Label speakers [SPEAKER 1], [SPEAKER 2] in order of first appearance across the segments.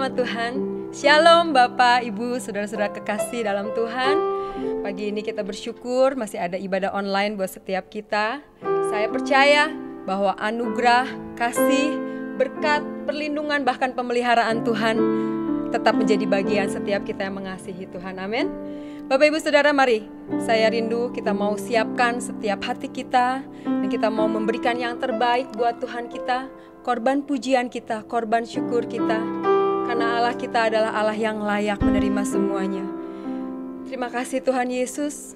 [SPEAKER 1] nama Tuhan. Shalom Bapak, Ibu, Saudara-saudara kekasih dalam Tuhan. Pagi ini kita bersyukur masih ada ibadah online buat setiap kita. Saya percaya bahwa anugerah, kasih, berkat, perlindungan, bahkan pemeliharaan Tuhan tetap menjadi bagian setiap kita yang mengasihi Tuhan. Amin. Bapak Ibu Saudara, mari saya rindu kita mau siapkan setiap hati kita, dan kita mau memberikan yang terbaik buat Tuhan kita, korban pujian kita, korban syukur kita, karena Allah kita adalah Allah yang layak menerima semuanya. Terima kasih Tuhan Yesus.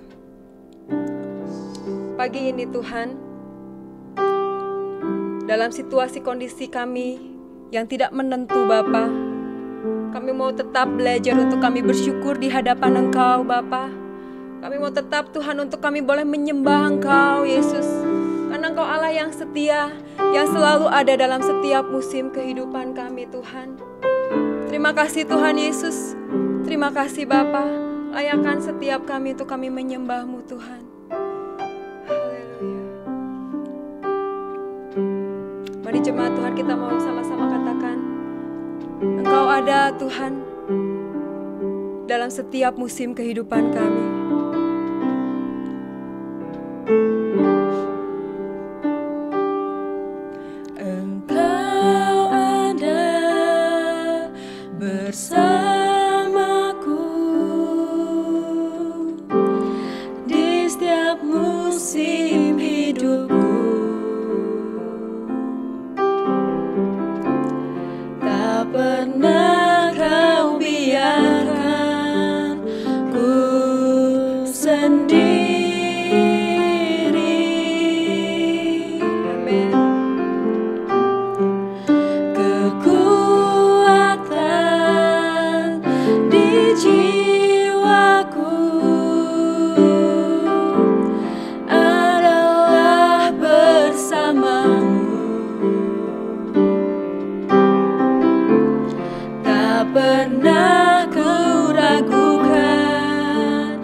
[SPEAKER 1] Pagi ini Tuhan, dalam situasi kondisi kami yang tidak menentu Bapa, kami mau tetap belajar untuk kami bersyukur di hadapan Engkau Bapa. Kami mau tetap Tuhan untuk kami boleh menyembah Engkau Yesus, karena Engkau Allah yang setia, yang selalu ada dalam setiap musim kehidupan kami Tuhan. Terima kasih Tuhan Yesus. Terima kasih Bapa. Layakkan setiap kami untuk kami menyembah-Mu Tuhan. Haleluya. Mari jemaat Tuhan, kita mau sama-sama katakan, Engkau ada Tuhan dalam setiap musim kehidupan kami. Engkau ada bersamaku di setiap musim hidupku. Tak pernah Kau biarkan ku sendiri. Amin. Kekuatan di jiwaku adalah bersamamu. Tak pernah ku ragukan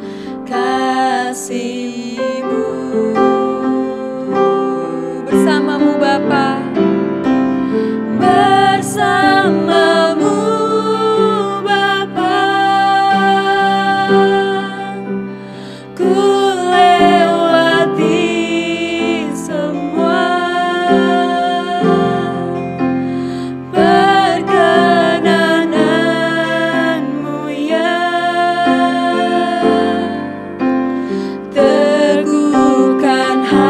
[SPEAKER 1] kasih-Mu. Bersamamu Bapa, bersamamu Bapa, ku lewati semua perkenanan-Mu ya. Teguhkan hatiku,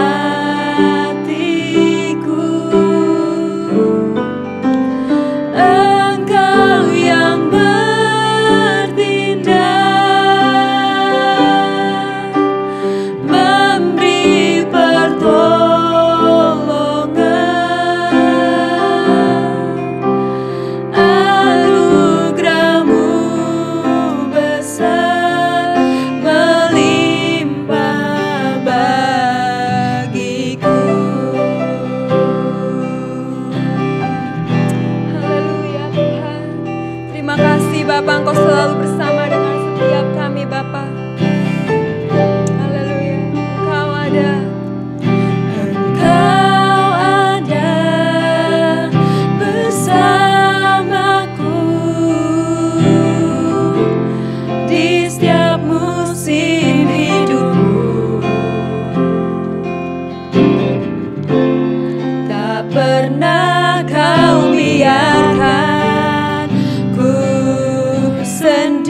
[SPEAKER 1] Engkau yang bertindak, memberi pertolongan. Anugerah-Mu besar melimpah bagiku. Haleluya Tuhan. Terima kasih Bapa, Engkau selalu bersama dengan setiap kami Bapa. Haleluya. Engkau ada. Engkau ada bersamaku di setiap musim hidupku. Tak pernah Kau biarkan ku sendiri.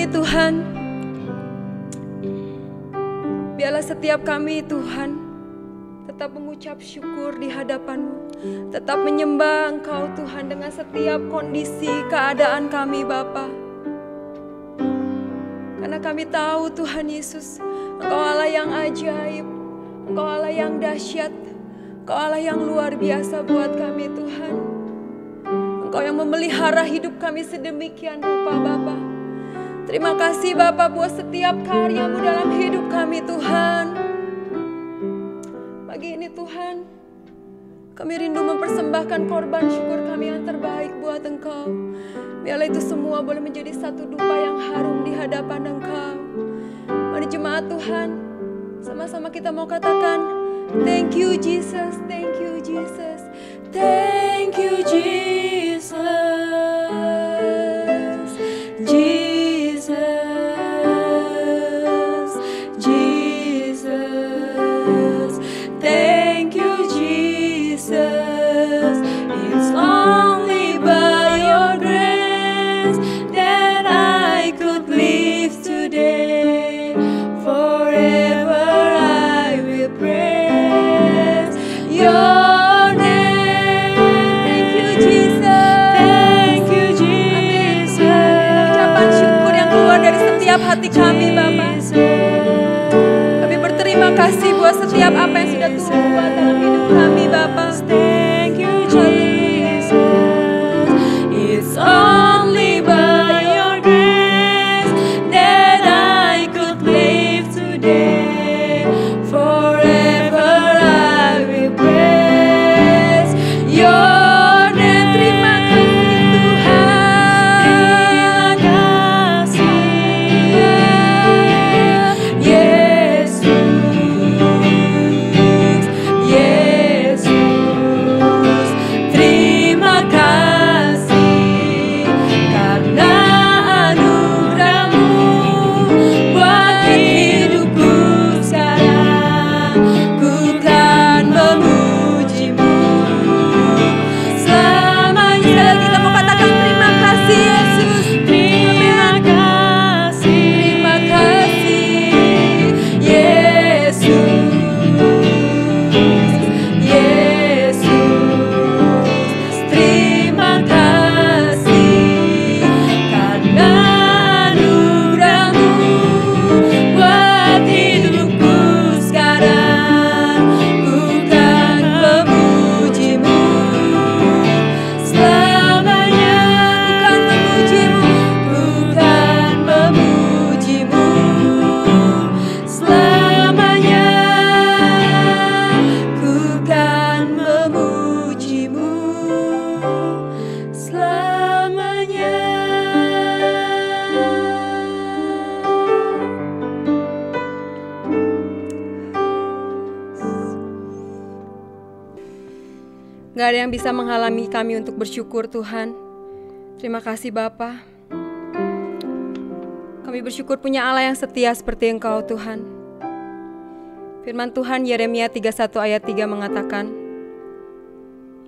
[SPEAKER 1] Tuhan, biarlah setiap kami Tuhan tetap mengucap syukur di hadapan-Mu, tetap menyembah Engkau Tuhan dengan setiap kondisi keadaan kami Bapa. Karena kami tahu Tuhan Yesus, Engkau Allah yang ajaib, Engkau Allah yang dahsyat, Engkau Allah yang luar biasa buat kami Tuhan. Engkau yang memelihara hidup kami sedemikian rupa Bapa. Terima kasih Bapa buat setiap karya-Mu dalam hidup kami Tuhan. Pagi ini Tuhan, kami rindu mempersembahkan korban syukur kami yang terbaik buat Engkau. Biarlah itu semua boleh menjadi satu dupa yang harum di hadapan Engkau. Mari jemaat Tuhan, sama-sama kita mau katakan, thank you Jesus, thank you Jesus, thank you Jesus, Jesus, Jesus, thank you Jesus. It's only by your grace that I could live today. Forever I will praise your name. Thank you Jesus. Thank you Jesus. Ucapan syukur yang keluar dari setiap hati kami Bapa. Kami berterima kasih buat setiap apa yang sudah Tuhan buat dalam hidup kami Bapa. Thank you Jesus. It's only by your grace that I could live today. Forever I will praise your name. Terima kasih Tuhan. Gak ada yang bisa menghalangi kami untuk bersyukur, Tuhan. Terima kasih Bapa. Kami bersyukur punya Allah yang setia seperti Engkau, Tuhan. Firman Tuhan Yeremia 31 ayat 3 mengatakan,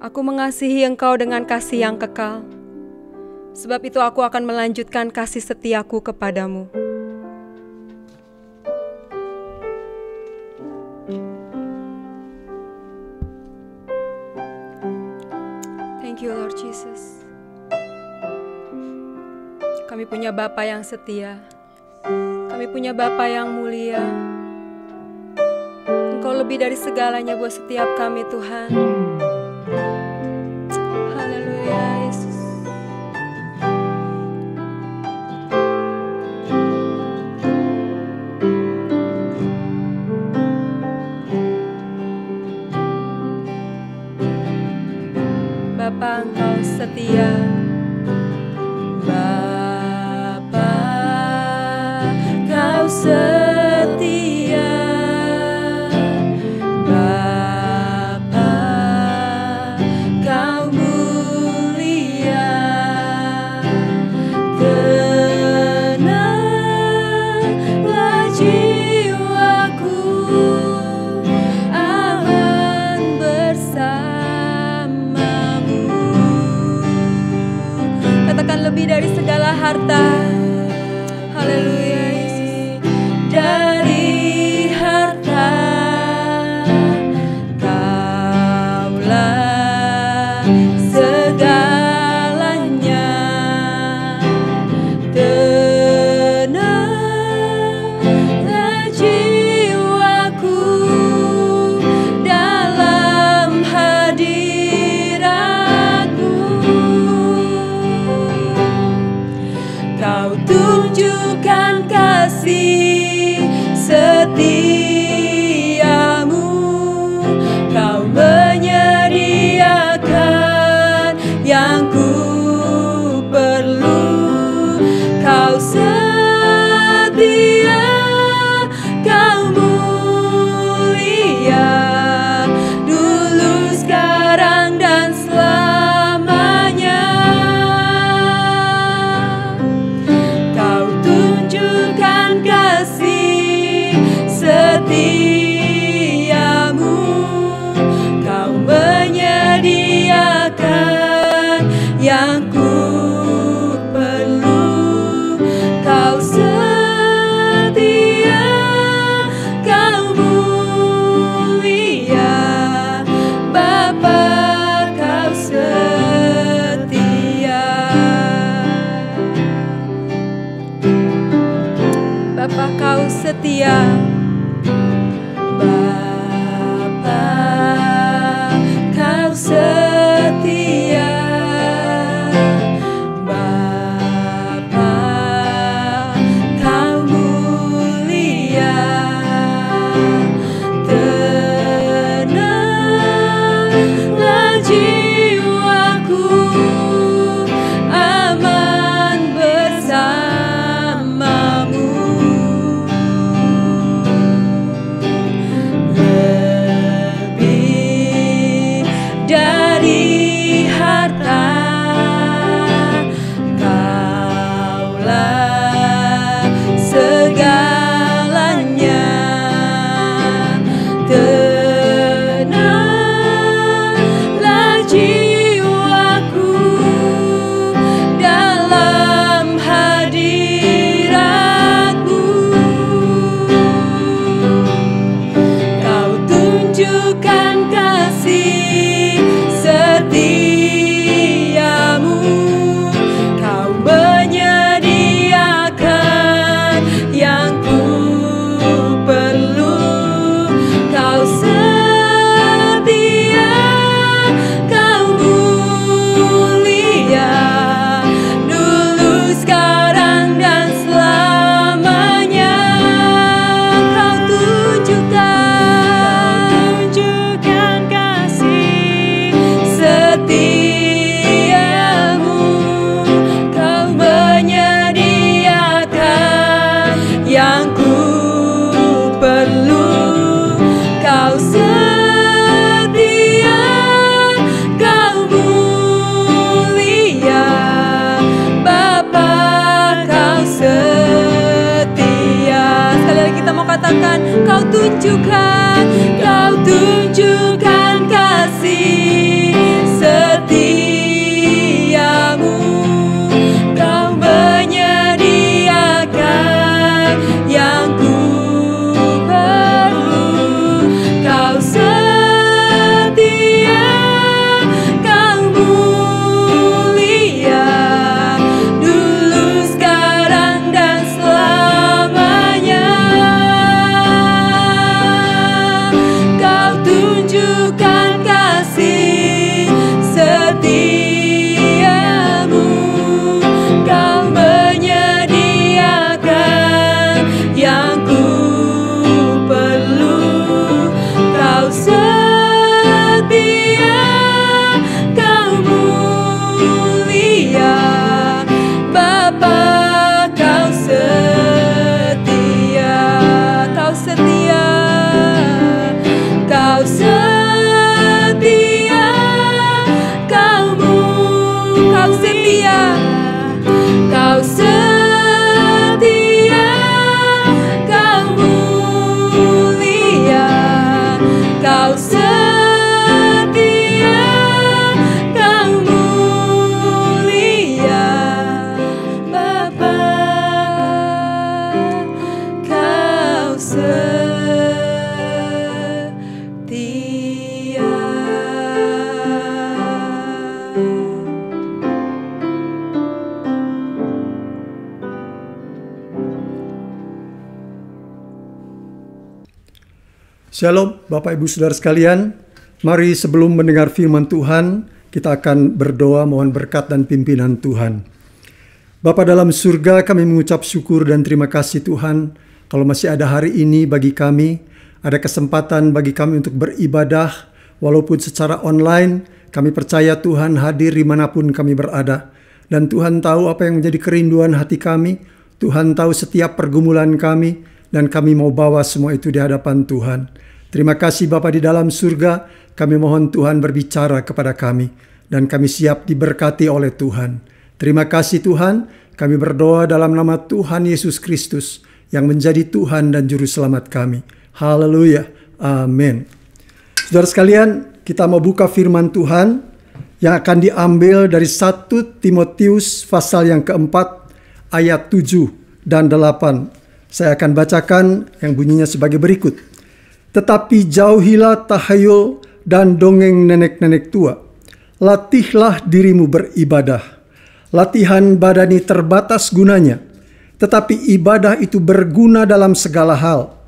[SPEAKER 1] Aku mengasihi Engkau dengan kasih yang kekal. Sebab itu aku akan melanjutkan kasih setiaku kepadamu. Thank you Lord Jesus. Kami punya Bapa yang setia. Kami punya Bapa yang mulia. Engkau lebih dari segalanya buat setiap kami, Tuhan. Haleluya, Yesus. Bapa, Engkau setia. Bapa, Kau setia. Bapa, Kau mulia. Tenanglah jiwaku, aman bersamamu. Katakan lebih dari segala harta. Haleluya Yesus. Dari harta Kaulah segalanya. Tenanglah jiwaku dalam hadirat-Mu. Kau tunjukkan kasih setiamu. Kau menyediakan yang ku perlu. Kau setia, Kau mulia, dulu, sekarang, dan selamanya. Kau tunjukkan kasih setiamu. Kau menyediakan yang ku perlu. Kau setia, Kau mulia, Bapa, Kau setia. Bapa, Kau setia. Bapa, Kau setia. Bapa, Kau mulia. Tenanglah jiwaku, aman bersamamu. katakan, kau tunjukkan kasih setiamu. Kau menyediakan yang ku perlu. Kau setia, kau mulia, dulu, sekarang, dan selamanya. Kau tunjukkan kasih setiamu. Kau menyediakan yang ku perlu. Kau setia, kau mulia, Bapa, kau setia, kau setia, kau setia, kau setia, kau setia, kau mulia, kau setia, kau mulia, Bapa, kau setia.
[SPEAKER 2] Shalom Bapak Ibu Saudara sekalian. Mari sebelum mendengar firman Tuhan, kita akan berdoa mohon berkat dan pimpinan Tuhan. Bapa dalam surga, kami mengucap syukur dan terima kasih Tuhan, kalau masih ada hari ini bagi kami, ada kesempatan bagi kami untuk beribadah, walaupun secara online. Kami percaya Tuhan hadir dimanapun kami berada. Dan Tuhan tahu apa yang menjadi kerinduan hati kami. Tuhan tahu setiap pergumulan kami, dan kami mau bawa semua itu di hadapan Tuhan. Terima kasih Bapa di dalam surga, kami mohon Tuhan berbicara kepada kami, dan kami siap diberkati oleh Tuhan. Terima kasih Tuhan, kami berdoa dalam nama Tuhan Yesus Kristus, yang menjadi Tuhan dan Juru Selamat kami. Haleluya, amin. Saudara sekalian, kita mau buka firman Tuhan, yang akan diambil dari 1 Timotius pasal yang keempat, ayat 7 dan 8. Saya akan bacakan yang bunyinya sebagai berikut. Tetapi jauhilah tahayul dan dongeng nenek-nenek tua. Latihlah dirimu beribadah. Latihan badani terbatas gunanya, tetapi ibadah itu berguna dalam segala hal,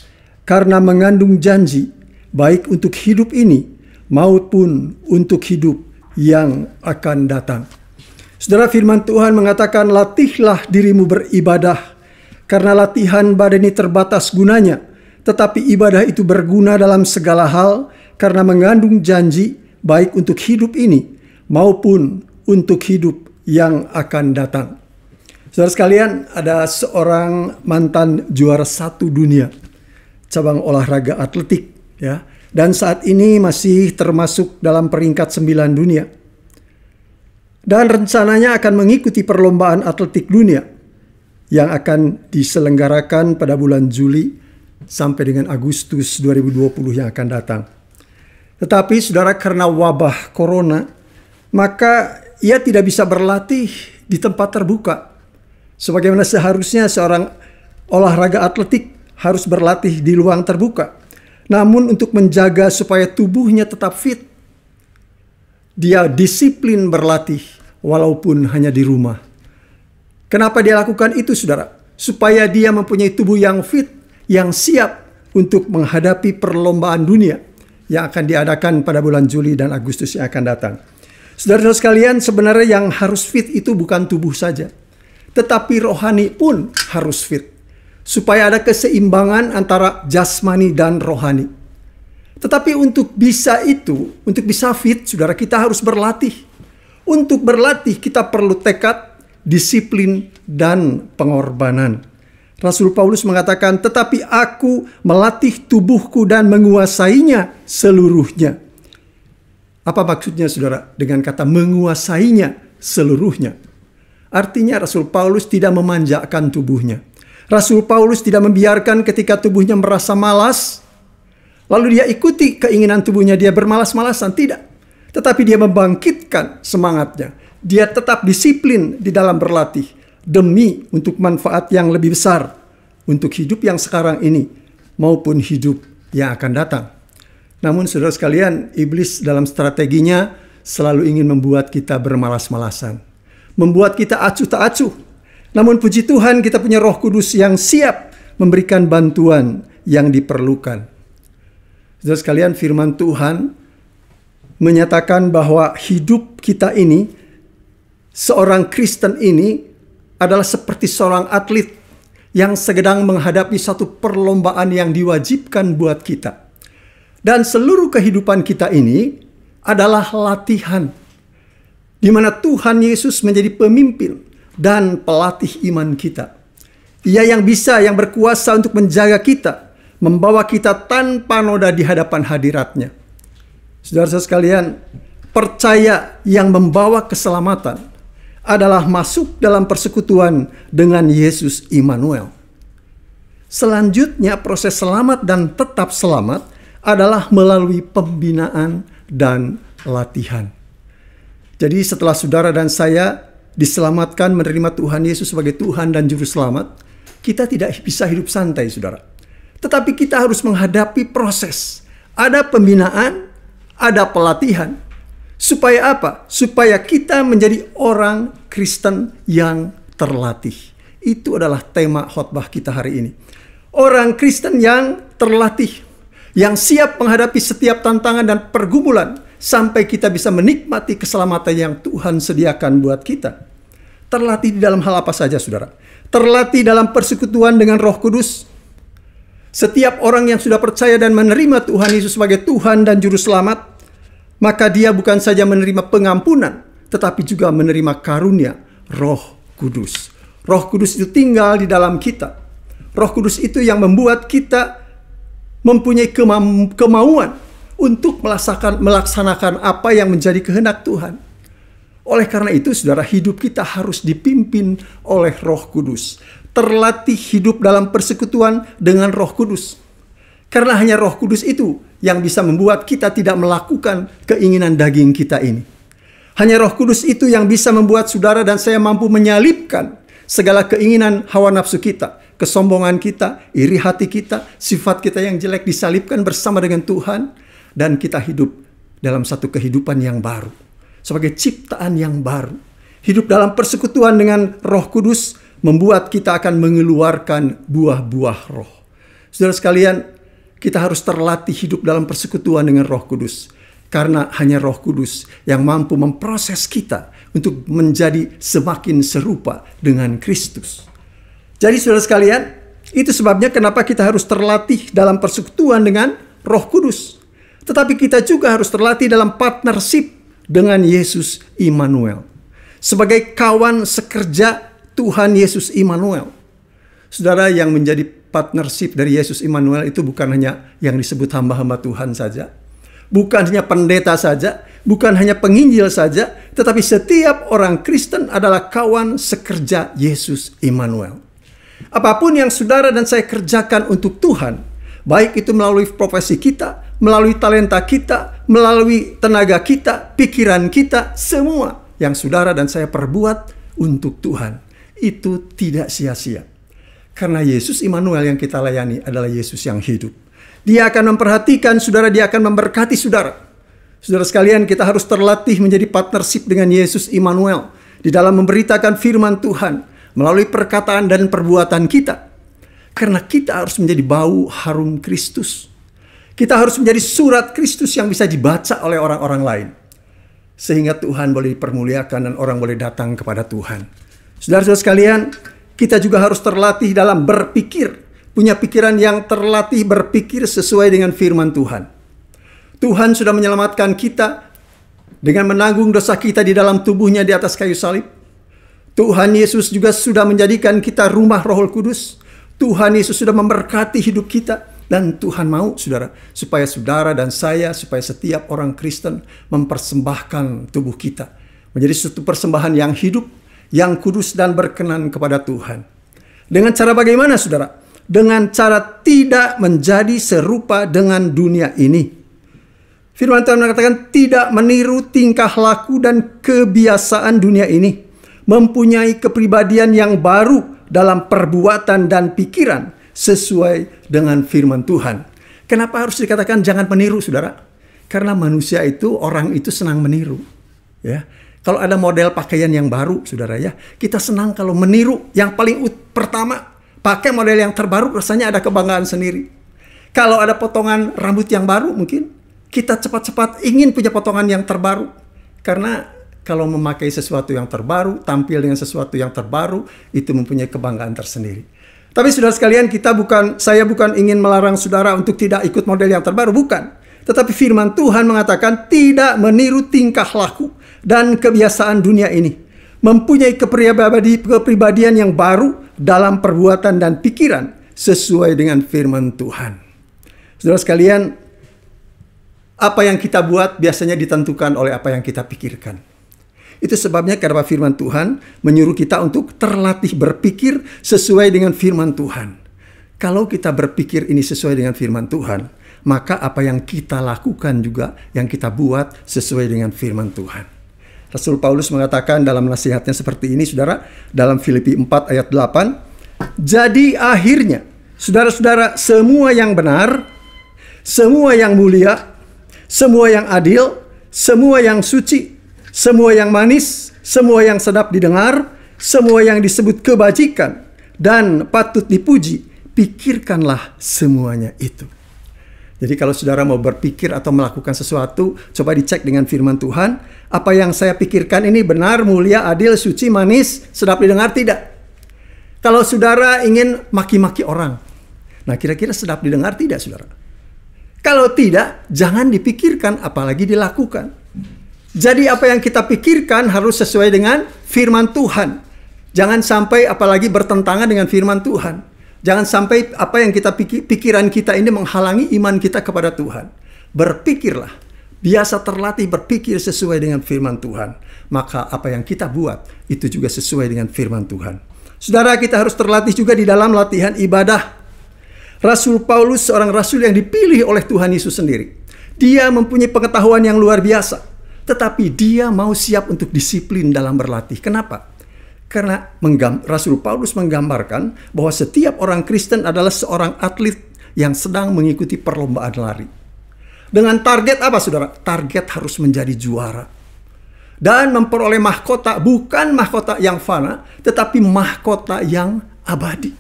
[SPEAKER 2] karena mengandung janji, baik untuk hidup ini maupun untuk hidup yang akan datang. Saudara, firman Tuhan mengatakan, latihlah dirimu beribadah, karena latihan badani terbatas gunanya, tetapi ibadah itu berguna dalam segala hal, karena mengandung janji, baik untuk hidup ini maupun untuk hidup yang akan datang. Saudara sekalian, ada seorang mantan juara 1 dunia, cabang olahraga atletik, ya, dan saat ini masih termasuk dalam peringkat 9 dunia. Dan rencananya akan mengikuti perlombaan atletik dunia yang akan diselenggarakan pada bulan Juli sampai dengan Agustus 2020 yang akan datang. Tetapi saudara, karena wabah corona, maka ia tidak bisa berlatih di tempat terbuka. Sebagaimana seharusnya seorang olahraga atletik harus berlatih di ruang terbuka. Namun untuk menjaga supaya tubuhnya tetap fit, dia disiplin berlatih walaupun hanya di rumah. Kenapa dia lakukan itu saudara? Supaya dia mempunyai tubuh yang fit, yang siap untuk menghadapi perlombaan dunia yang akan diadakan pada bulan Juli dan Agustus yang akan datang. Saudara-saudara sekalian, sebenarnya yang harus fit itu bukan tubuh saja, tetapi rohani pun harus fit, supaya ada keseimbangan antara jasmani dan rohani. Tetapi untuk bisa itu, untuk bisa fit, saudara, kita harus berlatih. Untuk berlatih kita perlu tekad, disiplin, dan pengorbanan. Rasul Paulus mengatakan, tetapi aku melatih tubuhku dan menguasainya seluruhnya. Apa maksudnya saudara dengan kata menguasainya seluruhnya? Artinya Rasul Paulus tidak memanjakan tubuhnya. Rasul Paulus tidak membiarkan ketika tubuhnya merasa malas, lalu dia ikuti keinginan tubuhnya, dia bermalas-malasan. Tidak. Tetapi dia membangkitkan semangatnya. Dia tetap disiplin di dalam berlatih demi untuk manfaat yang lebih besar untuk hidup yang sekarang ini maupun hidup yang akan datang. Namun saudara sekalian, iblis dalam strateginya selalu ingin membuat kita bermalas-malasan, membuat kita acuh tak acuh. Namun puji Tuhan, kita punya Roh Kudus yang siap memberikan bantuan yang diperlukan. Saudara sekalian, firman Tuhan menyatakan bahwa hidup kita ini, seorang Kristen ini adalah seperti seorang atlet yang sedang menghadapi satu perlombaan yang diwajibkan buat kita. Dan seluruh kehidupan kita ini adalah latihan, di mana Tuhan Yesus menjadi pemimpin dan pelatih iman kita. Ia yang bisa, yang berkuasa untuk menjaga kita, membawa kita tanpa noda di hadapan hadirat-Nya. Saudara sekalian, percaya yang membawa keselamatan adalah masuk dalam persekutuan dengan Yesus Immanuel. Selanjutnya, proses selamat dan tetap selamat adalah melalui pembinaan dan latihan. Jadi setelah saudara dan saya diselamatkan, menerima Tuhan Yesus sebagai Tuhan dan Juru Selamat, kita tidak bisa hidup santai, saudara. Tetapi kita harus menghadapi proses. Ada pembinaan, ada pelatihan. Supaya apa? Supaya kita menjadi orang Kristen yang terlatih. Itu adalah tema khotbah kita hari ini. Orang Kristen yang terlatih, yang siap menghadapi setiap tantangan dan pergumulan, sampai kita bisa menikmati keselamatan yang Tuhan sediakan buat kita. Terlatih di dalam hal apa saja, saudara? Terlatih dalam persekutuan dengan Roh Kudus. Setiap orang yang sudah percaya dan menerima Tuhan Yesus sebagai Tuhan dan Juru Selamat, maka dia bukan saja menerima pengampunan, tetapi juga menerima karunia Roh Kudus. Roh Kudus itu tinggal di dalam kita. Roh Kudus itu yang membuat kita mempunyai kemauan untuk melaksanakan apa yang menjadi kehendak Tuhan. Oleh karena itu, saudara, hidup kita harus dipimpin oleh Roh Kudus. Terlatih hidup dalam persekutuan dengan Roh Kudus. Karena hanya Roh Kudus itu yang bisa membuat kita tidak melakukan keinginan daging kita ini. Hanya Roh Kudus itu yang bisa membuat saudara dan saya mampu menyalipkan segala keinginan hawa nafsu kita, kesombongan kita, iri hati kita, sifat kita yang jelek disalibkan bersama dengan Tuhan. Dan kita hidup dalam satu kehidupan yang baru, sebagai ciptaan yang baru. Hidup dalam persekutuan dengan Roh Kudus membuat kita akan mengeluarkan buah-buah roh. Saudara sekalian, kita harus terlatih hidup dalam persekutuan dengan Roh Kudus. Karena hanya Roh Kudus yang mampu memproses kita untuk menjadi semakin serupa dengan Kristus. Jadi saudara sekalian, itu sebabnya kenapa kita harus terlatih dalam persekutuan dengan Roh Kudus. Tetapi kita juga harus terlatih dalam partnership dengan Yesus Immanuel. Sebagai kawan sekerja Tuhan Yesus Immanuel. Saudara, yang menjadi partnership dari Yesus Immanuel itu bukan hanya yang disebut hamba-hamba Tuhan saja. Bukan hanya pendeta saja. Bukan hanya penginjil saja. Tetapi setiap orang Kristen adalah kawan sekerja Yesus Immanuel. Apapun yang saudara dan saya kerjakan untuk Tuhan, baik itu melalui profesi kita, melalui talenta kita, melalui tenaga kita, pikiran kita, semua yang saudara dan saya perbuat untuk Tuhan, itu tidak sia-sia. Karena Yesus Immanuel yang kita layani adalah Yesus yang hidup. Dia akan memperhatikan saudara, dia akan memberkati saudara. Saudara sekalian, kita harus terlatih menjadi partnership dengan Yesus Immanuel di dalam memberitakan firman Tuhan melalui perkataan dan perbuatan kita. Karena kita harus menjadi bau harum Kristus. Kita harus menjadi surat Kristus yang bisa dibaca oleh orang-orang lain. Sehingga Tuhan boleh dipermuliakan dan orang boleh datang kepada Tuhan. Saudara-saudara sekalian, kita juga harus terlatih dalam berpikir. Punya pikiran yang terlatih berpikir sesuai dengan firman Tuhan. Tuhan sudah menyelamatkan kita dengan menanggung dosa kita di dalam tubuhnya di atas kayu salib. Tuhan Yesus juga sudah menjadikan kita rumah Roh Kudus. Tuhan Yesus sudah memberkati hidup kita. Dan Tuhan mau, saudara, supaya saudara dan saya, supaya setiap orang Kristen mempersembahkan tubuh kita menjadi suatu persembahan yang hidup, yang kudus dan berkenan kepada Tuhan. Dengan cara bagaimana, saudara? Dengan cara tidak menjadi serupa dengan dunia ini. Firman Tuhan mengatakan tidak meniru tingkah laku dan kebiasaan dunia ini. Mempunyai kepribadian yang baru dalam perbuatan dan pikiran sesuai dengan firman Tuhan. Kenapa harus dikatakan jangan meniru, saudara? Karena manusia itu, orang itu senang meniru. Ya, kalau ada model pakaian yang baru, saudara ya, kita senang kalau meniru yang paling pertama. Pakai model yang terbaru, rasanya ada kebanggaan sendiri. Kalau ada potongan rambut yang baru, mungkin kita cepat-cepat ingin punya potongan yang terbaru. Karena kalau memakai sesuatu yang terbaru, tampil dengan sesuatu yang terbaru, itu mempunyai kebanggaan tersendiri. Tapi saudara sekalian, saya bukan ingin melarang saudara untuk tidak ikut model yang terbaru, bukan. Tetapi firman Tuhan mengatakan tidak meniru tingkah laku dan kebiasaan dunia ini. Mempunyai kepribadian yang baru dalam perbuatan dan pikiran sesuai dengan firman Tuhan. Saudara sekalian, apa yang kita buat biasanya ditentukan oleh apa yang kita pikirkan. Itu sebabnya kenapa firman Tuhan menyuruh kita untuk terlatih berpikir sesuai dengan firman Tuhan. Kalau kita berpikir ini sesuai dengan firman Tuhan, maka apa yang kita lakukan juga yang kita buat sesuai dengan firman Tuhan. Rasul Paulus mengatakan dalam nasihatnya seperti ini, saudara, dalam Filipi 4 ayat 8. Jadi akhirnya, saudara-saudara, semua yang benar, semua yang mulia, semua yang adil, semua yang suci, semua yang manis, semua yang sedap didengar, semua yang disebut kebajikan dan patut dipuji, pikirkanlah semuanya itu. Jadi kalau saudara mau berpikir atau melakukan sesuatu, coba dicek dengan firman Tuhan. Apa yang saya pikirkan ini benar, mulia, adil, suci, manis, sedap didengar, tidak? Kalau saudara ingin maki-maki orang, nah kira-kira sedap didengar tidak, saudara? Kalau tidak, jangan dipikirkan, apalagi dilakukan. Jadi apa yang kita pikirkan harus sesuai dengan firman Tuhan. Jangan sampai apalagi bertentangan dengan firman Tuhan. Jangan sampai apa yang kita pikiran kita ini menghalangi iman kita kepada Tuhan. Berpikirlah, biasa terlatih berpikir sesuai dengan firman Tuhan. Maka apa yang kita buat itu juga sesuai dengan firman Tuhan. Saudara, kita harus terlatih juga di dalam latihan ibadah. Rasul Paulus seorang rasul yang dipilih oleh Tuhan Yesus sendiri. Dia mempunyai pengetahuan yang luar biasa. Tetapi dia mau siap untuk disiplin dalam berlatih. Kenapa? Karena Rasul Paulus menggambarkan bahwa setiap orang Kristen adalah seorang atlet yang sedang mengikuti perlombaan lari. Dengan target apa, saudara? Target harus menjadi juara. Dan memperoleh mahkota, bukan mahkota yang fana, tetapi mahkota yang abadi.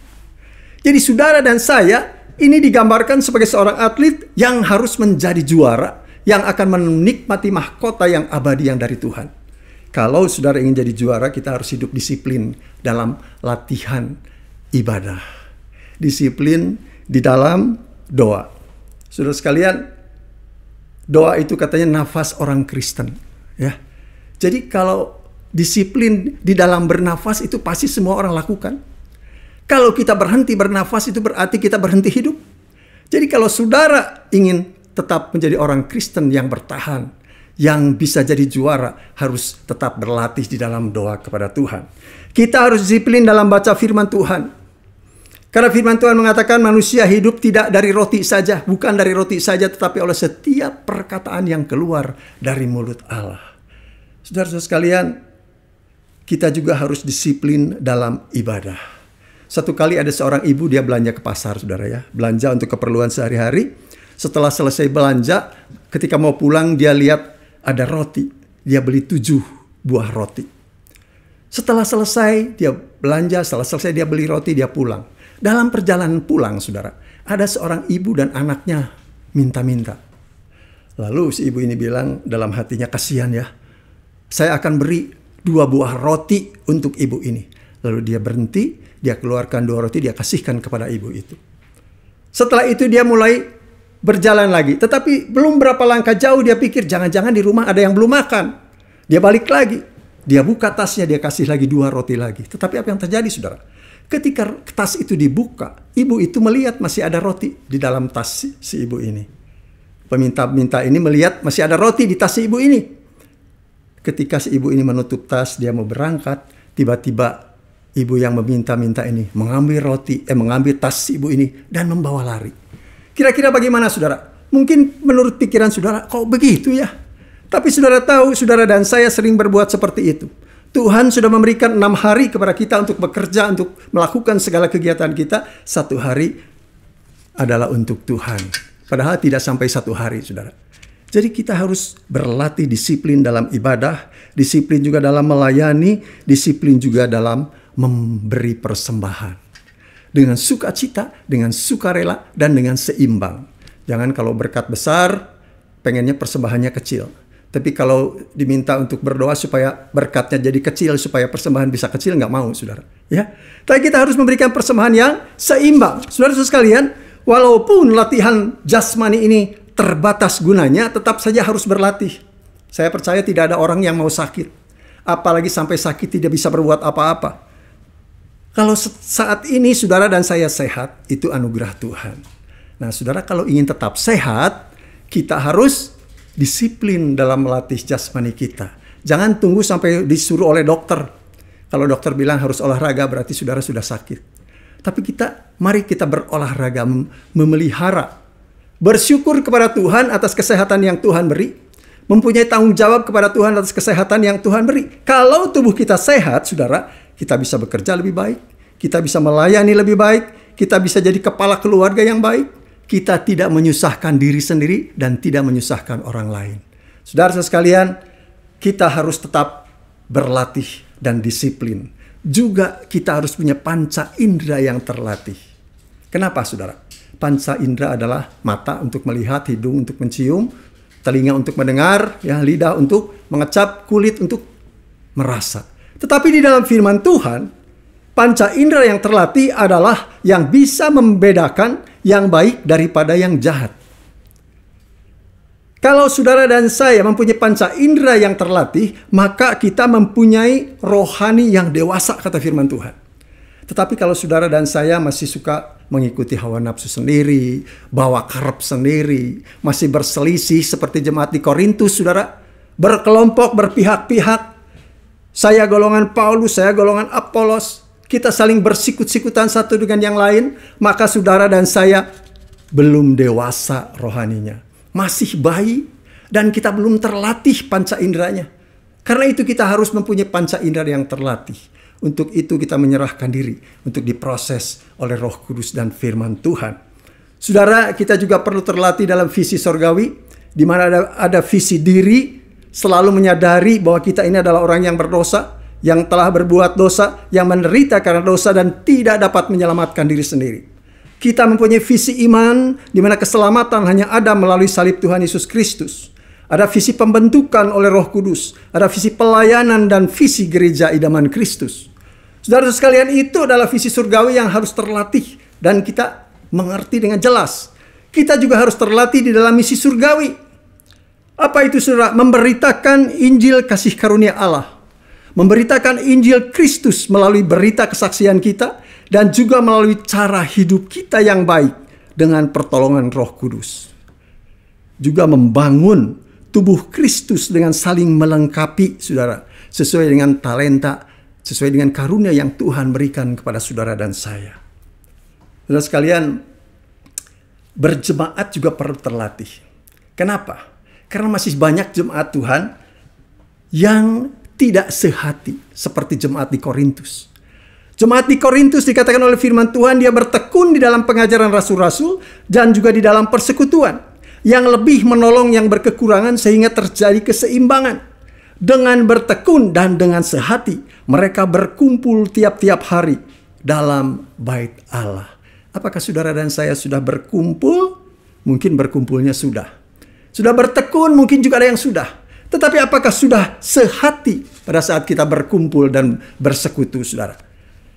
[SPEAKER 2] Jadi saudara dan saya ini digambarkan sebagai seorang atlet yang harus menjadi juara, yang akan menikmati mahkota yang abadi yang dari Tuhan. Kalau saudara ingin jadi juara, kita harus hidup disiplin dalam latihan ibadah. Disiplin di dalam doa. Saudara sekalian, doa itu katanya nafas orang Kristen. Ya. Jadi kalau disiplin di dalam bernafas itu pasti semua orang lakukan. Kalau kita berhenti bernafas itu berarti kita berhenti hidup. Jadi kalau saudara ingin tetap menjadi orang Kristen yang bertahan, yang bisa jadi juara, harus tetap berlatih di dalam doa kepada Tuhan. Kita harus disiplin dalam baca firman Tuhan. Karena firman Tuhan mengatakan manusia hidup tidak dari roti saja, bukan dari roti saja, tetapi oleh setiap perkataan yang keluar dari mulut Allah. Saudara-saudara sekalian, kita juga harus disiplin dalam ibadah. Satu kali ada seorang ibu, dia belanja ke pasar, saudara ya. Belanja untuk keperluan sehari-hari. Setelah selesai belanja, ketika mau pulang dia lihat ada roti, dia beli 7 buah roti. Setelah selesai dia belanja, setelah selesai dia beli roti, dia pulang. Dalam perjalanan pulang, saudara, ada seorang ibu dan anaknya minta-minta. Lalu si ibu ini bilang dalam hatinya, kasihan ya, saya akan beri 2 buah roti untuk ibu ini. Lalu dia berhenti, dia keluarkan 2 roti, dia kasihkan kepada ibu itu. Setelah itu dia mulai berjalan lagi. Tetapi belum berapa langkah jauh dia pikir jangan-jangan di rumah ada yang belum makan. Dia balik lagi. Dia buka tasnya, dia kasih lagi 2 roti lagi. Tetapi apa yang terjadi, saudara? Ketika tas itu dibuka, ibu itu melihat masih ada roti di dalam tas si ibu ini. Peminta-minta ini melihat masih ada roti di tas si ibu ini. Ketika si ibu ini menutup tas, dia mau berangkat, tiba-tiba ibu yang meminta-minta ini mengambil mengambil tas ibu ini dan membawa lari. Kira-kira bagaimana saudara? Mungkin menurut pikiran saudara, kok begitu ya? Tapi saudara tahu, saudara dan saya sering berbuat seperti itu. Tuhan sudah memberikan 6 hari kepada kita untuk bekerja, untuk melakukan segala kegiatan kita. 1 hari adalah untuk Tuhan. Padahal tidak sampai 1 hari, saudara. Jadi kita harus berlatih disiplin dalam ibadah, disiplin juga dalam melayani, disiplin juga dalam memberi persembahan. Dengan sukacita, dengan sukarela, dan dengan seimbang. Jangan kalau berkat besar, pengennya persembahannya kecil. Tapi kalau diminta untuk berdoa supaya berkatnya jadi kecil, supaya persembahan bisa kecil, nggak mau, saudara. Ya, tapi kita harus memberikan persembahan yang seimbang. Saudara-saudara sekalian, walaupun latihan jasmani ini terbatas gunanya, tetap saja harus berlatih. Saya percaya tidak ada orang yang mau sakit. Apalagi sampai sakit tidak bisa berbuat apa-apa. Kalau saat ini saudara dan saya sehat, itu anugerah Tuhan. Nah, saudara kalau ingin tetap sehat, kita harus disiplin dalam melatih jasmani kita. Jangan tunggu sampai disuruh oleh dokter. Kalau dokter bilang harus olahraga, berarti saudara sudah sakit. Tapi mari kita berolahraga, memelihara. Bersyukur kepada Tuhan atas kesehatan yang Tuhan beri. Mempunyai tanggung jawab kepada Tuhan atas kesehatan yang Tuhan beri. Kalau tubuh kita sehat, saudara, kita bisa bekerja lebih baik. Kita bisa melayani lebih baik. Kita bisa jadi kepala keluarga yang baik. Kita tidak menyusahkan diri sendiri dan tidak menyusahkan orang lain. Saudara-saudara sekalian, kita harus tetap berlatih dan disiplin. Juga kita harus punya panca indera yang terlatih. Kenapa, saudara? Panca indera adalah mata untuk melihat, hidung untuk mencium, telinga untuk mendengar, ya, lidah untuk mengecap, kulit untuk merasa. Tetapi di dalam firman Tuhan, panca indera yang terlatih adalah yang bisa membedakan yang baik daripada yang jahat. Kalau saudara dan saya mempunyai panca indera yang terlatih, maka kita mempunyai rohani yang dewasa, kata firman Tuhan. Tetapi kalau saudara dan saya masih suka mengikuti hawa nafsu sendiri, bawa karep sendiri, masih berselisih seperti jemaat di Korintus, saudara, berkelompok, berpihak-pihak, saya golongan Paulus, saya golongan Apolos, kita saling bersikut-sikutan satu dengan yang lain, maka saudara dan saya belum dewasa rohaninya. Masih bayi dan kita belum terlatih panca inderanya. Karena itu kita harus mempunyai panca indera yang terlatih. Untuk itu kita menyerahkan diri untuk diproses oleh Roh Kudus dan firman Tuhan. Saudara, kita juga perlu terlatih dalam visi sorgawi, di mana ada visi diri, selalu menyadari bahwa kita ini adalah orang yang berdosa, yang telah berbuat dosa, yang menderita karena dosa dan tidak dapat menyelamatkan diri sendiri. Kita mempunyai visi iman, di mana keselamatan hanya ada melalui salib Tuhan Yesus Kristus. Ada visi pembentukan oleh Roh Kudus, ada visi pelayanan dan visi gereja idaman Kristus. Saudara sekalian, itu adalah visi surgawi yang harus terlatih dan kita mengerti dengan jelas. Kita juga harus terlatih di dalam misi surgawi. Apa itu, saudara? Memberitakan Injil kasih karunia Allah. Memberitakan Injil Kristus melalui berita kesaksian kita dan juga melalui cara hidup kita yang baik dengan pertolongan Roh Kudus. Juga membangun tubuh Kristus dengan saling melengkapi, saudara, sesuai dengan talenta, sesuai dengan karunia yang Tuhan berikan kepada saudara dan saya. Saudara sekalian, berjemaat juga perlu terlatih. Kenapa? Karena masih banyak jemaat Tuhan yang tidak sehati seperti jemaat di Korintus. Jemaat di Korintus dikatakan oleh firman Tuhan, dia bertekun di dalam pengajaran rasul-rasul dan juga di dalam persekutuan, yang lebih menolong yang berkekurangan sehingga terjadi keseimbangan. Dengan bertekun dan dengan sehati, mereka berkumpul tiap-tiap hari dalam bait Allah. Apakah saudara dan saya sudah berkumpul? Mungkin berkumpulnya sudah. Sudah bertekun, mungkin juga ada yang sudah. Tetapi apakah sudah sehati pada saat kita berkumpul dan bersekutu, saudara?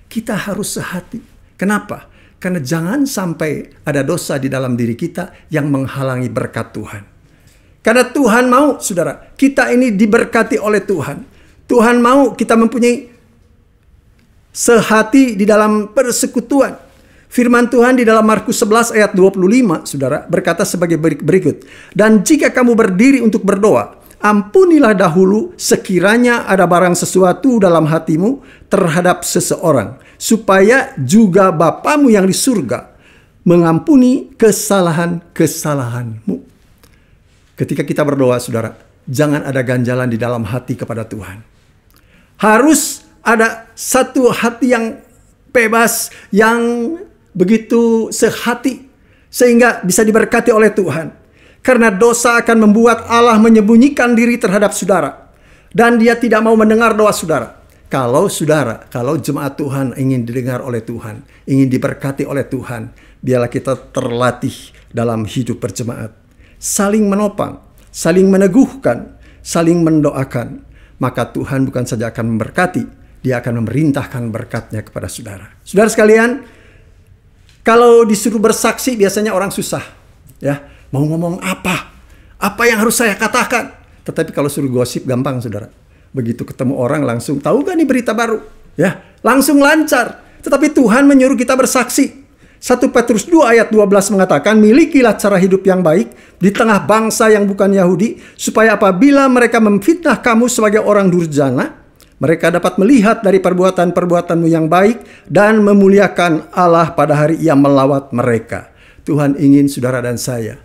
[SPEAKER 2] Kita harus sehati. Kenapa? Karena jangan sampai ada dosa di dalam diri kita yang menghalangi berkat Tuhan. Karena Tuhan mau, saudara, kita ini diberkati oleh Tuhan. Tuhan mau kita mempunyai sehati di dalam persekutuan. Firman Tuhan di dalam Markus 11 ayat 25, saudara, berkata sebagai berikut. Dan jika kamu berdiri untuk berdoa, ampunilah dahulu sekiranya ada barang sesuatu dalam hatimu terhadap seseorang, supaya juga Bapamu yang di surga mengampuni kesalahan-kesalahanmu. Ketika kita berdoa, saudara, jangan ada ganjalan di dalam hati kepada Tuhan. Harus ada satu hati yang bebas, yang begitu sehati, sehingga bisa diberkati oleh Tuhan. Karena dosa akan membuat Allah menyembunyikan diri terhadap saudara. Dan dia tidak mau mendengar doa saudara. Kalau jemaat Tuhan ingin didengar oleh Tuhan, ingin diberkati oleh Tuhan, biarlah kita terlatih dalam hidup berjemaat. Saling menopang, saling meneguhkan, saling mendoakan. Maka Tuhan bukan saja akan memberkati, dia akan memerintahkan berkatnya kepada saudara. Saudara sekalian, kalau disuruh bersaksi biasanya orang susah. Ya. Mau ngomong apa? Apa yang harus saya katakan? Tetapi kalau suruh gosip gampang, saudara. Begitu ketemu orang langsung, tahu gak nih berita baru? Ya, langsung lancar. Tetapi Tuhan menyuruh kita bersaksi. 1 Petrus 2 ayat 12 mengatakan, milikilah cara hidup yang baik di tengah bangsa yang bukan Yahudi, supaya apabila mereka memfitnah kamu sebagai orang durjana, mereka dapat melihat dari perbuatan-perbuatanmu yang baik dan memuliakan Allah pada hari Ia melawat mereka. Tuhan ingin saudara dan saya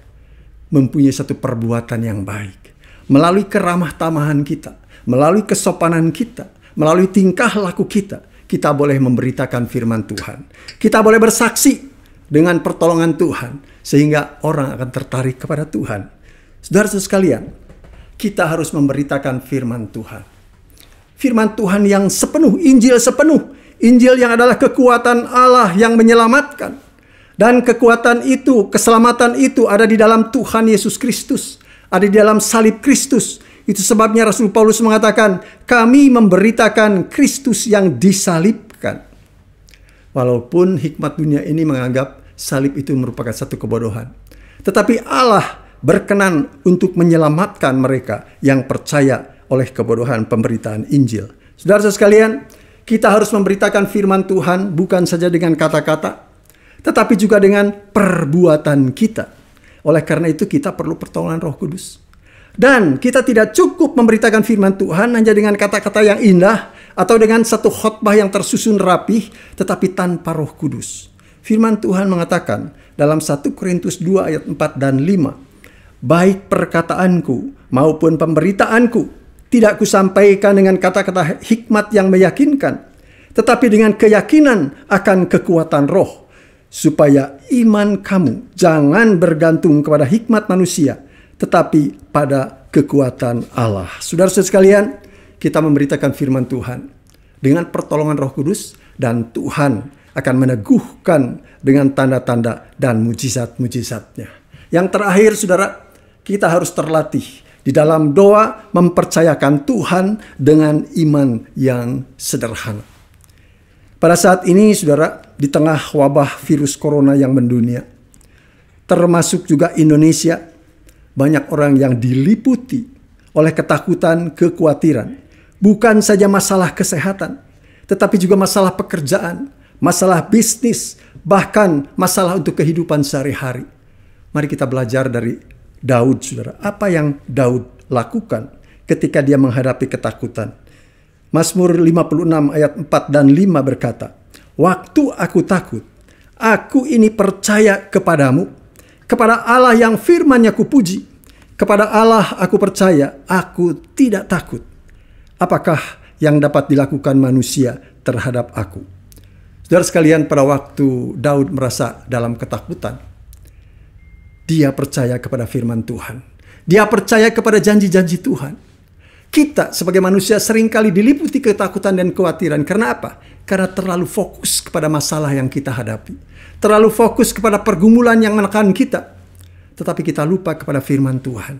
[SPEAKER 2] mempunyai satu perbuatan yang baik. Melalui keramah tamahan kita, melalui kesopanan kita, melalui tingkah laku kita, kita boleh memberitakan firman Tuhan. Kita boleh bersaksi dengan pertolongan Tuhan, sehingga orang akan tertarik kepada Tuhan. Saudara-saudara sekalian, kita harus memberitakan firman Tuhan. Firman Tuhan yang sepenuh, Injil sepenuh. Injil yang adalah kekuatan Allah yang menyelamatkan. Dan kekuatan itu, keselamatan itu ada di dalam Tuhan Yesus Kristus. Ada di dalam salib Kristus. Itu sebabnya Rasul Paulus mengatakan, kami memberitakan Kristus yang disalibkan. Walaupun hikmat dunia ini menganggap salib itu merupakan satu kebodohan. Tetapi Allah berkenan untuk menyelamatkan mereka yang percaya oleh kebodohan pemberitaan Injil. Saudara-saudara sekalian, kita harus memberitakan firman Tuhan bukan saja dengan kata-kata, tetapi juga dengan perbuatan kita. Oleh karena itu kita perlu pertolongan Roh Kudus. Dan kita tidak cukup memberitakan firman Tuhan hanya dengan kata-kata yang indah atau dengan satu khotbah yang tersusun rapih, tetapi tanpa Roh Kudus. Firman Tuhan mengatakan dalam 1 Korintus 2 ayat 4 dan 5, baik perkataanku maupun pemberitaanku tidak kusampaikan dengan kata-kata hikmat yang meyakinkan, tetapi dengan keyakinan akan kekuatan Roh, supaya iman kamu jangan bergantung kepada hikmat manusia, tetapi pada kekuatan Allah. Saudara-saudara sekalian, kita memberitakan firman Tuhan dengan pertolongan Roh Kudus, dan Tuhan akan meneguhkan dengan tanda-tanda dan mujizat-mujizatnya. Yang terakhir, saudara, kita harus terlatih di dalam doa mempercayakan Tuhan dengan iman yang sederhana. Pada saat ini, saudara, di tengah wabah virus corona yang mendunia, termasuk juga Indonesia, banyak orang yang diliputi oleh ketakutan, kekhawatiran. Bukan saja masalah kesehatan, tetapi juga masalah pekerjaan, masalah bisnis, bahkan masalah untuk kehidupan sehari-hari. Mari kita belajar dari Daud, saudara. Apa yang Daud lakukan ketika dia menghadapi ketakutan? Mazmur 56 ayat 4 dan 5 berkata, waktu aku takut, aku ini percaya kepadamu, kepada Allah yang firman-Nya kupuji, kepada Allah aku percaya, aku tidak takut. Apakah yang dapat dilakukan manusia terhadap aku? Saudara sekalian, pada waktu Daud merasa dalam ketakutan, dia percaya kepada firman Tuhan. Dia percaya kepada janji-janji Tuhan. Kita sebagai manusia seringkali diliputi ketakutan dan kekhawatiran. Karena apa? Karena terlalu fokus kepada masalah yang kita hadapi. Terlalu fokus kepada pergumulan yang menekan kita. Tetapi kita lupa kepada firman Tuhan.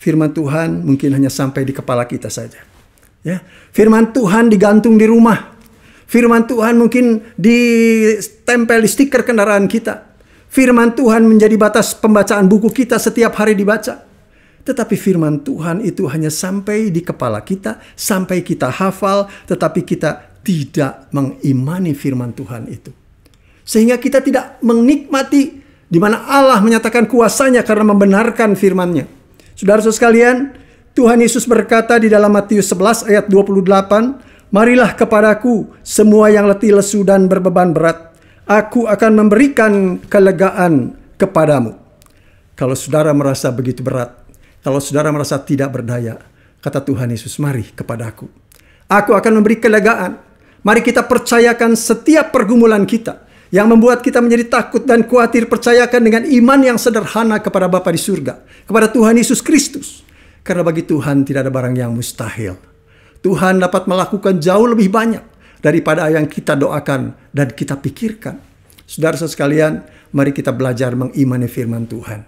[SPEAKER 2] Firman Tuhan mungkin hanya sampai di kepala kita saja. Ya, firman Tuhan digantung di rumah. Firman Tuhan mungkin ditempel di stiker kendaraan kita. Firman Tuhan menjadi batas pembacaan buku kita setiap hari dibaca. Tetapi firman Tuhan itu hanya sampai di kepala kita, sampai kita hafal, tetapi kita tidak mengimani firman Tuhan itu. Sehingga kita tidak menikmati di mana Allah menyatakan kuasanya karena membenarkan firman-Nya. Saudara-saudara sekalian, Tuhan Yesus berkata di dalam Matius 11 ayat 28, "Marilah kepadaku semua yang letih lesu dan berbeban berat, aku akan memberikan kelegaan kepadamu." Kalau saudara merasa begitu berat, kalau saudara merasa tidak berdaya, kata Tuhan Yesus, "Mari kepadaku. Aku akan memberi kelegaan." Mari kita percayakan setiap pergumulan kita yang membuat kita menjadi takut dan khawatir, percayakan dengan iman yang sederhana kepada Bapa di surga, kepada Tuhan Yesus Kristus. Karena bagi Tuhan tidak ada barang yang mustahil. Tuhan dapat melakukan jauh lebih banyak daripada yang kita doakan dan kita pikirkan. Saudara sekalian, mari kita belajar mengimani firman Tuhan.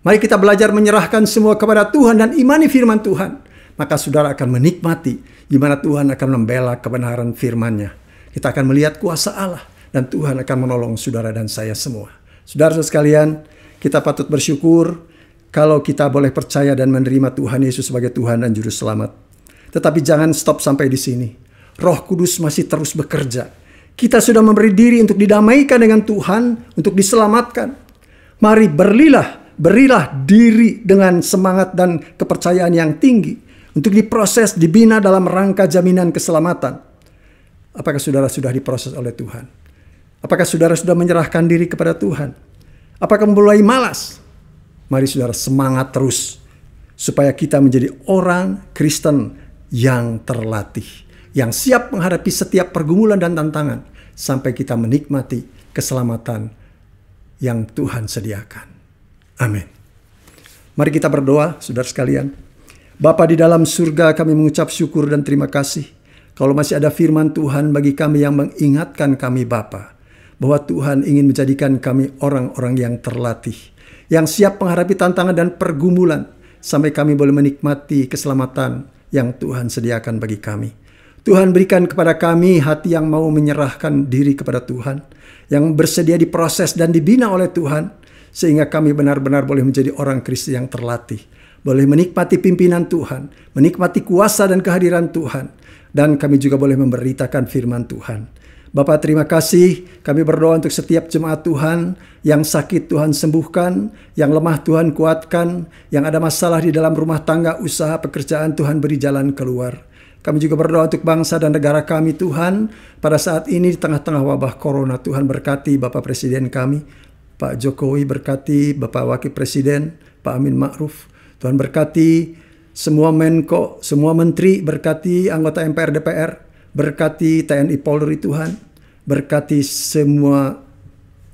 [SPEAKER 2] Mari kita belajar menyerahkan semua kepada Tuhan dan imani firman Tuhan. Maka saudara akan menikmati di mana Tuhan akan membela kebenaran firman-Nya. Kita akan melihat kuasa Allah dan Tuhan akan menolong saudara dan saya semua. Saudara sekalian, kita patut bersyukur kalau kita boleh percaya dan menerima Tuhan Yesus sebagai Tuhan dan Juru Selamat. Tetapi jangan stop sampai di sini. Roh Kudus masih terus bekerja. Kita sudah memberi diri untuk didamaikan dengan Tuhan, untuk diselamatkan. Mari berilah diri dengan semangat dan kepercayaan yang tinggi untuk diproses, dibina dalam rangka jaminan keselamatan. Apakah saudara sudah diproses oleh Tuhan? Apakah saudara sudah menyerahkan diri kepada Tuhan? Apakah mulai malas? Mari saudara semangat terus supaya kita menjadi orang Kristen yang terlatih, yang siap menghadapi setiap pergumulan dan tantangan sampai kita menikmati keselamatan yang Tuhan sediakan. Amin. Mari kita berdoa, saudara sekalian. Bapa di dalam surga, kami mengucap syukur dan terima kasih kalau masih ada firman Tuhan bagi kami yang mengingatkan kami Bapa, bahwa Tuhan ingin menjadikan kami orang-orang yang terlatih, yang siap menghadapi tantangan dan pergumulan, sampai kami boleh menikmati keselamatan yang Tuhan sediakan bagi kami. Tuhan berikan kepada kami hati yang mau menyerahkan diri kepada Tuhan, yang bersedia diproses dan dibina oleh Tuhan, sehingga kami benar-benar boleh menjadi orang Kristen yang terlatih, boleh menikmati pimpinan Tuhan, menikmati kuasa dan kehadiran Tuhan, dan kami juga boleh memberitakan firman Tuhan. Bapak, terima kasih. Kami berdoa untuk setiap jemaat Tuhan yang sakit Tuhan sembuhkan, yang lemah Tuhan kuatkan, yang ada masalah di dalam rumah tangga, usaha, pekerjaan, Tuhan beri jalan keluar. Kami juga berdoa untuk bangsa dan negara kami Tuhan. Pada saat ini di tengah-tengah wabah corona, Tuhan berkati Bapak Presiden kami, Pak Jokowi, berkati Bapak Wakil Presiden, Pak Amin Ma'ruf. Tuhan berkati semua Menko, semua Menteri, berkati anggota MPR DPR, berkati TNI Polri Tuhan, berkati semua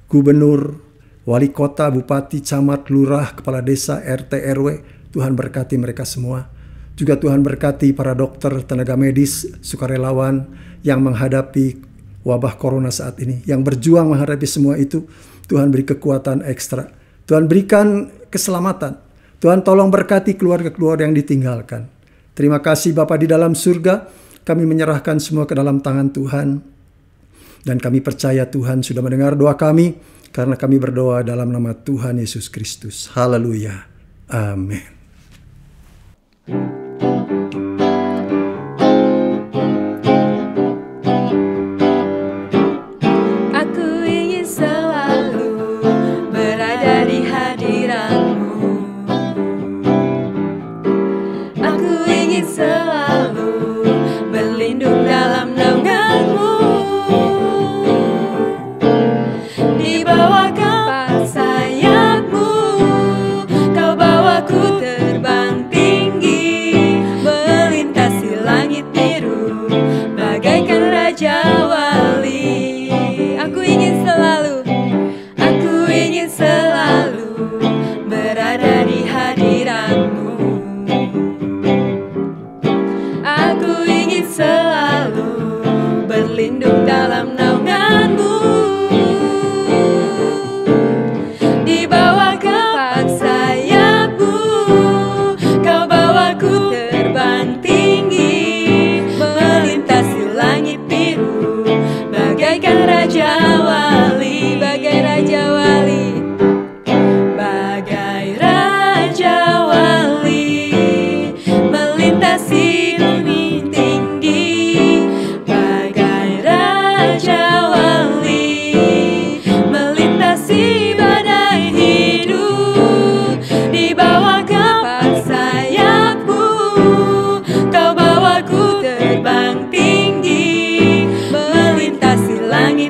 [SPEAKER 2] gubernur, wali kota, bupati, camat, lurah, kepala desa, RT, RW. Tuhan berkati mereka semua. Juga Tuhan berkati para dokter, tenaga medis, sukarelawan yang menghadapi wabah corona saat ini, yang berjuang menghadapi semua itu. Tuhan beri kekuatan ekstra. Tuhan berikan keselamatan. Tuhan tolong berkati keluarga-keluarga yang ditinggalkan. Terima kasih Bapa di dalam surga. Kami menyerahkan semua ke dalam tangan Tuhan. Dan kami percaya Tuhan sudah mendengar doa kami, karena kami berdoa dalam nama Tuhan Yesus Kristus. Haleluya. Amin.
[SPEAKER 1] Aku ingin selalu berada di hadirat-Mu. Aku ingin selalu berlindung dalam naungan-Mu. Di bawah kepak sayap-Mu, Kau bawaku terbang tinggi.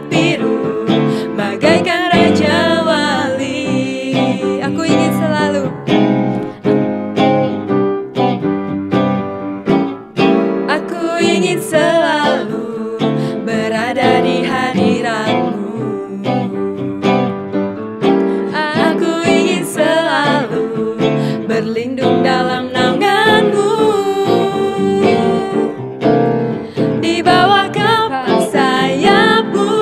[SPEAKER 1] langit biru, bagaikan Raja Wali. Aku ingin selalu, aku ingin selalu berada di hadirat-Mu. Aku ingin selalu berlindung dalam naungan-Mu. Di bawah kepak sayap-Mu,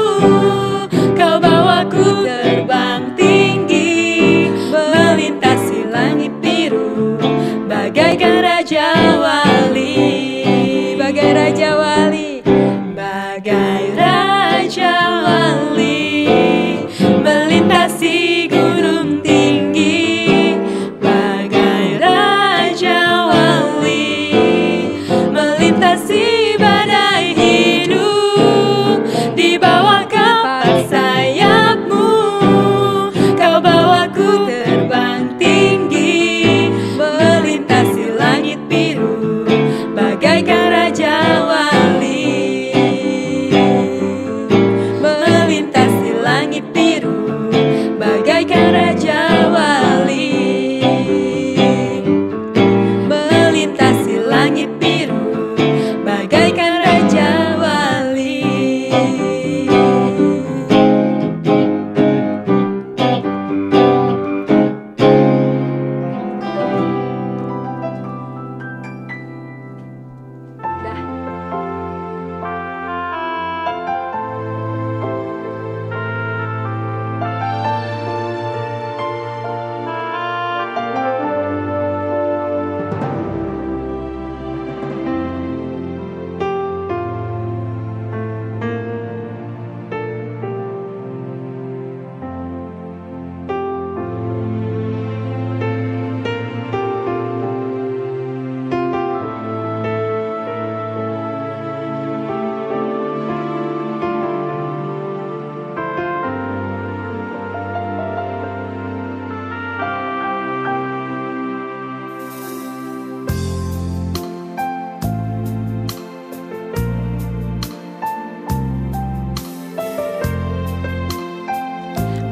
[SPEAKER 1] Kau bawaku terbang tinggi, melintasi langit biru, bagaikan Raja Wali. Bagai Raja Wali, bagai Raja Wali, melintasi gunung tinggi, bagai Raja Wali, melintasi badai hidup. Di bawah kepak sayap-Mu, Kau bawaku terbang tinggi, melintasi langit biru, bagaikan Raja Wali, melintasi langit biru, bagaikan Raja Wali, melintasi langit biru, bagaikan Raja Wali.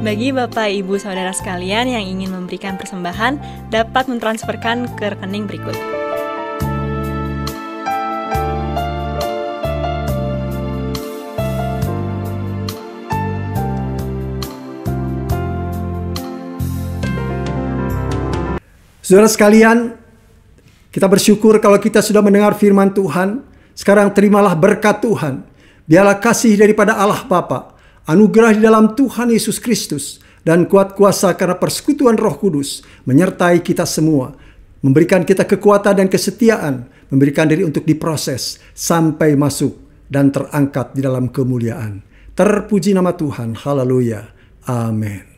[SPEAKER 3] Bagi Bapak, Ibu, Saudara sekalian yang ingin memberikan persembahan, dapat mentransferkan ke rekening berikut.
[SPEAKER 2] Saudara sekalian, kita bersyukur kalau kita sudah mendengar firman Tuhan. Sekarang terimalah berkat Tuhan. Biarlah kasih daripada Allah Bapa, anugerah di dalam Tuhan Yesus Kristus, dan kuat kuasa karena persekutuan Roh Kudus menyertai kita semua, memberikan kita kekuatan dan kesetiaan, memberikan diri untuk diproses sampai masuk dan terangkat di dalam kemuliaan. Terpuji nama Tuhan. Haleluya. Amin.